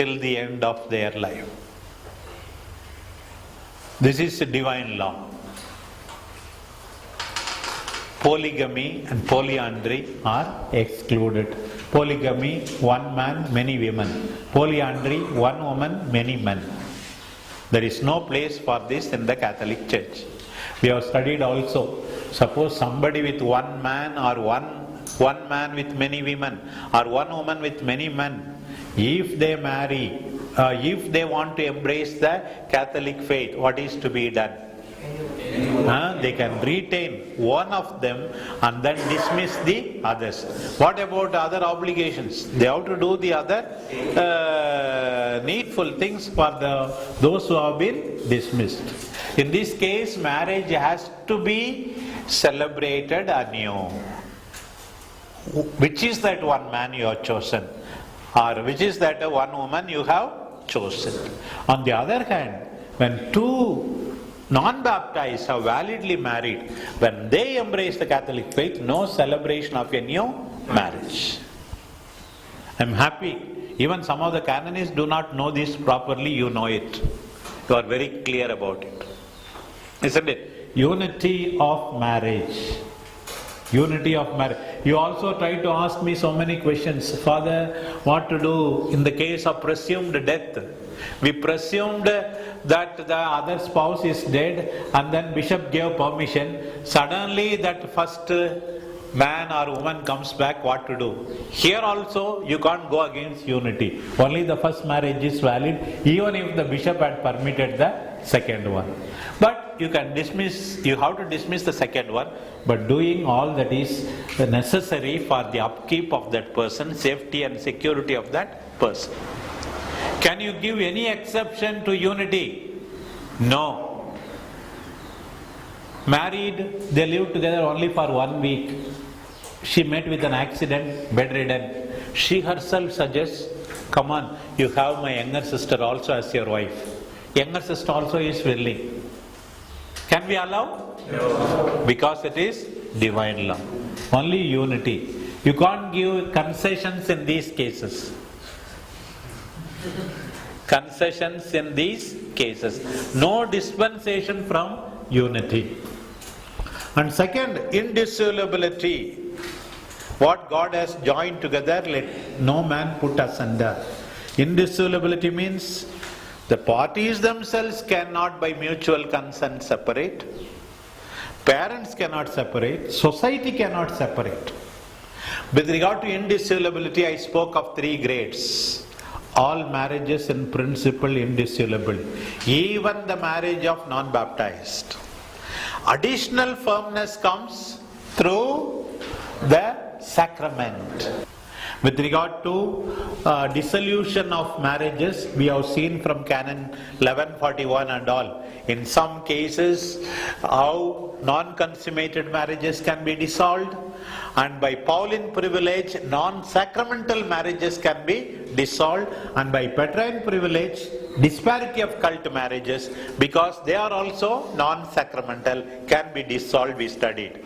till the end of their life. This is divine law. Polygamy and polyandry are excluded. Polygamy, one man, many women. Polyandry, one woman, many men. There is no place for this in the Catholic Church. We have studied also, suppose somebody with one man or one man with many women or one woman with many men, if they marry, if they want to embrace the Catholic faith, what is to be done? They can retain one of them and then dismiss the others. What about other obligations? They have to do the other needful things for those who have been dismissed. In this case, marriage has to be celebrated anew. Which is that one man you have chosen? Or which is that one woman you have chosen? On the other hand, when two non-baptized are validly married, when they embrace the Catholic faith, no celebration of a new marriage. I am happy. Even some of the canonists do not know this properly, you know it. You are very clear about it. Isn't it? Unity of marriage. Unity of marriage. You also try to ask me so many questions. Father, what to do in the case of presumed death? We presumed that the other spouse is dead and then bishop gave permission. Suddenly that first man or woman comes back, what to do? Here also you can't go against unity. Only the first marriage is valid, even if the bishop had permitted the second one. But you can dismiss, you have to dismiss the second one, but doing all that is necessary for the upkeep of that person, safety and security of that person. Can you give any exception to unity? No. Married, they lived together only for 1 week. She met with an accident, bedridden. She herself suggests, come on, you have my younger sister also as your wife. Younger sister also is willing. Can we allow? No. Because it is divine law. Only unity. You can't give concessions in these cases. Concessions in these cases. No dispensation from unity. And second, indissolubility. What God has joined together, let no man put asunder. Indissolubility means the parties themselves cannot by mutual consent separate. Parents cannot separate. Society cannot separate. With regard to indissolubility, I spoke of 3 grades. All marriages in principle indissoluble. Even the marriage of non-baptized. Additional firmness comes through the sacrament. With regard to dissolution of marriages, we have seen from Canon 1141 and all. In some cases, how non-consummated marriages can be dissolved, and by Pauline privilege, non-sacramental marriages can be dissolved, and by Petrine privilege, disparity of cult marriages, because they are also non-sacramental, can be dissolved, we studied.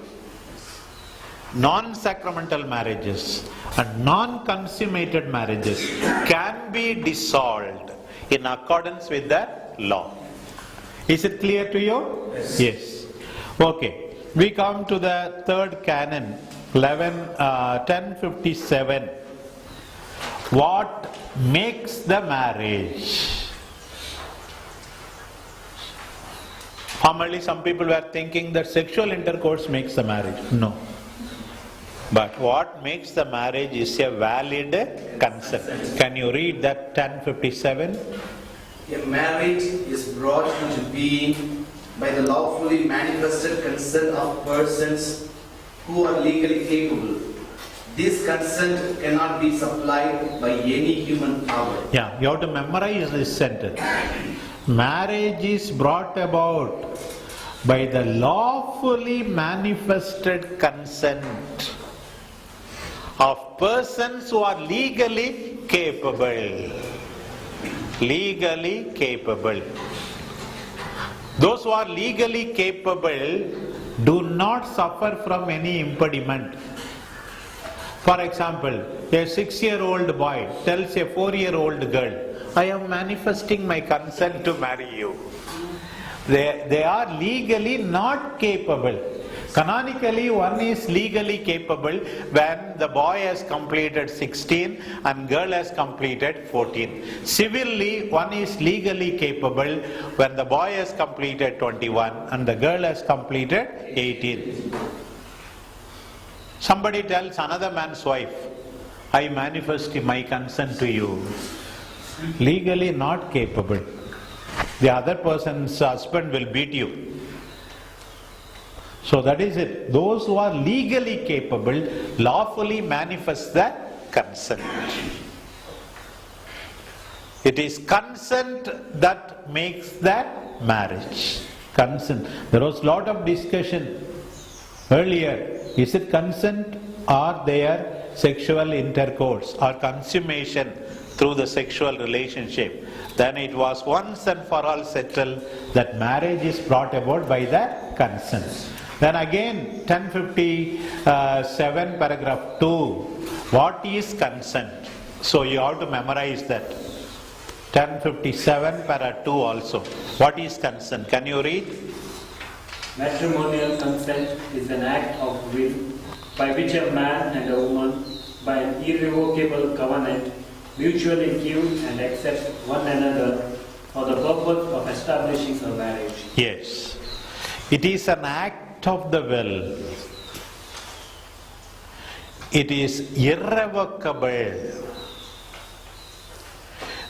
Non-sacramental marriages and non-consummated marriages can be dissolved in accordance with the law. Is it clear to you? Yes. Okay. We come to the third canon, 1057. What makes the marriage? Formerly some people were thinking that sexual intercourse makes the marriage. No. But what makes the marriage is a valid consent. Can you read that 1057? A marriage is brought into being by the lawfully manifested consent of persons who are legally capable. This consent cannot be supplied by any human power. Yeah, you have to memorize this sentence. Marriage is brought about by the lawfully manifested consent of persons who are legally capable. Legally capable. Those who are legally capable do not suffer from any impediment. For example, a 6-year-old boy tells a 4-year-old girl, I am manifesting my consent to marry you. They are legally not capable. Canonically, one is legally capable when the boy has completed 16 and girl has completed 14. Civilly, one is legally capable when the boy has completed 21 and the girl has completed 18. Somebody tells another man's wife, I manifest my consent to you. Legally not capable. The other person's husband will beat you. So that is it. Those who are legally capable lawfully manifest the consent. It is consent that makes the marriage. Consent. There was a lot of discussion earlier. Is it consent or their sexual intercourse or consummation through the sexual relationship? Then it was once and for all settled that marriage is brought about by the consent. Then again 1057 paragraph 2, what is consent? So you have to memorize that. 1057 para 2 also. What is consent? Can you read? Matrimonial consent is an act of will by which a man and a woman, by an irrevocable covenant, mutually give and accept one another for the purpose of establishing a marriage. Yes. It is an act of the will. It is irrevocable.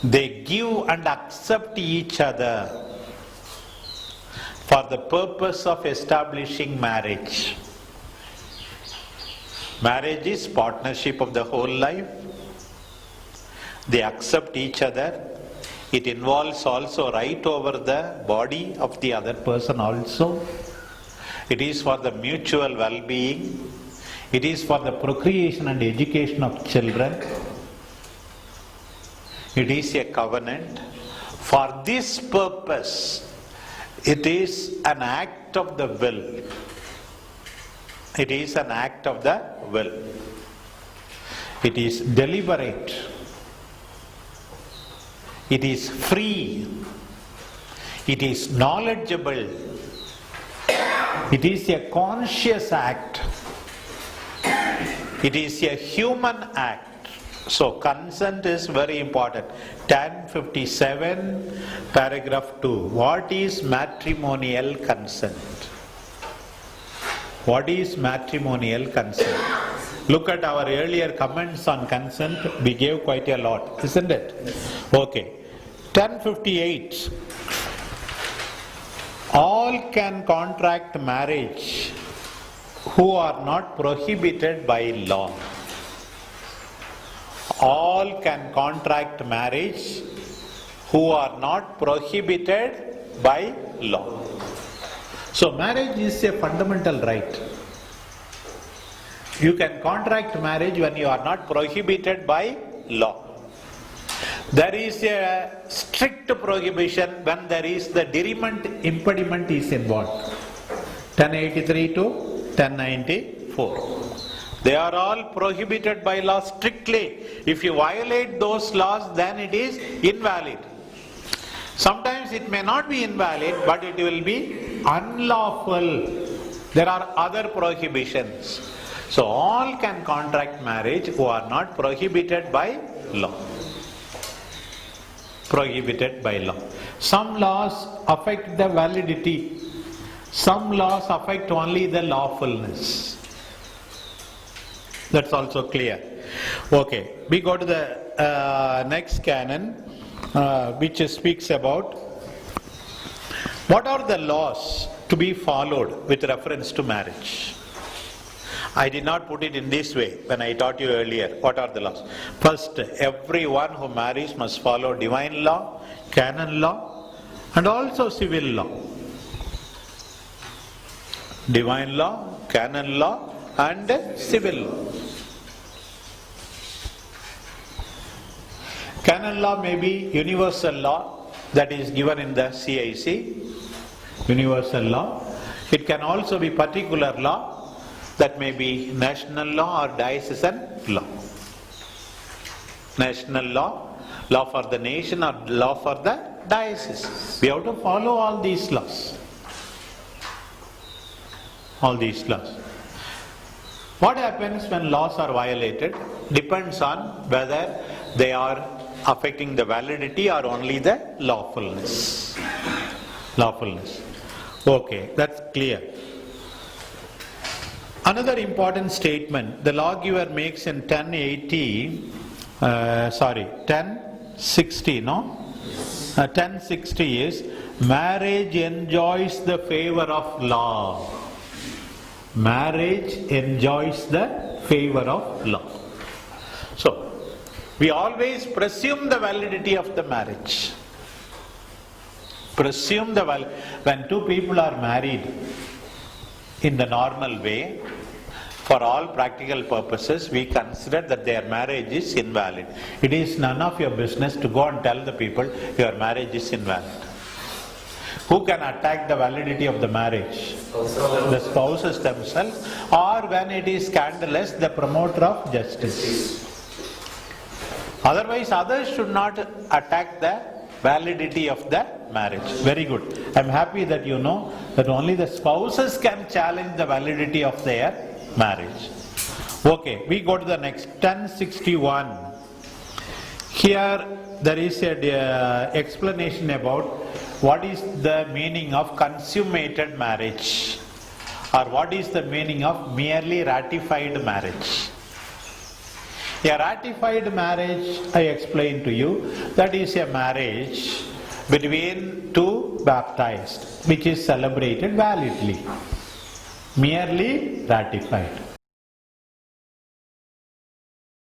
They give and accept each other for the purpose of establishing marriage. Marriage is partnership of the whole life. They accept each other. It involves also right over the body of the other person also. It is for the mutual well-being. It is for the procreation and education of children. It is a covenant. For this purpose, it is an act of the will. It is an act of the will. It is deliberate. It is free. It is knowledgeable. It is a conscious act. It is a human act. So consent is very important. 1057 paragraph 2. What is matrimonial consent? What is matrimonial consent? Look at our earlier comments on consent. We gave quite a lot, isn't it? Okay. 1058. All can contract marriage who are not prohibited by law. All can contract marriage who are not prohibited by law. So marriage is a fundamental right. You can contract marriage when you are not prohibited by law. There is a strict prohibition when there is the deriment, impediment is involved. 1083 to 1094. They are all prohibited by law strictly. If you violate those laws, then it is invalid. Sometimes it may not be invalid, but it will be unlawful. There are other prohibitions. So all can contract marriage who are not prohibited by law. Prohibited by law. Some laws affect the validity. Some laws affect only the lawfulness. That's also clear. Okay, we go to the next canon, which speaks about what are the laws to be followed with reference to marriage. I did not put it in this way when I taught you earlier. What are the laws? First, everyone who marries must follow divine law, canon law, and also civil law. Divine law, canon law, and civil law. Canon law may be universal law that is given in the CIC, universal law. It can also be particular law that may be national law or diocesan law. National law, law for the nation or law for the diocese. We have to follow all these laws. All these laws. What happens when laws are violated depends on whether they are affecting the validity or only the lawfulness. Lawfulness. Okay, that's clear. Another important statement the lawgiver makes in 1060 is marriage enjoys the favor of law. Marriage enjoys the favor of law. So, we always presume the validity of the marriage. Presume the when two people are married in the normal way, for all practical purposes, we consider that their marriage is invalid. It is none of your business to go and tell the people your marriage is invalid. Who can attack the validity of the marriage? The spouses themselves, or when it is scandalous, the promoter of justice. Otherwise, others should not attack the validity of the marriage. Very good. I am happy that you know that only the spouses can challenge the validity of their marriage. Okay, we go to the next, 1061. Here there is a explanation about what is the meaning of consummated marriage, or what is the meaning of merely ratified marriage. A ratified marriage, I explained to you, that is a marriage between two baptized, which is celebrated validly. Merely ratified.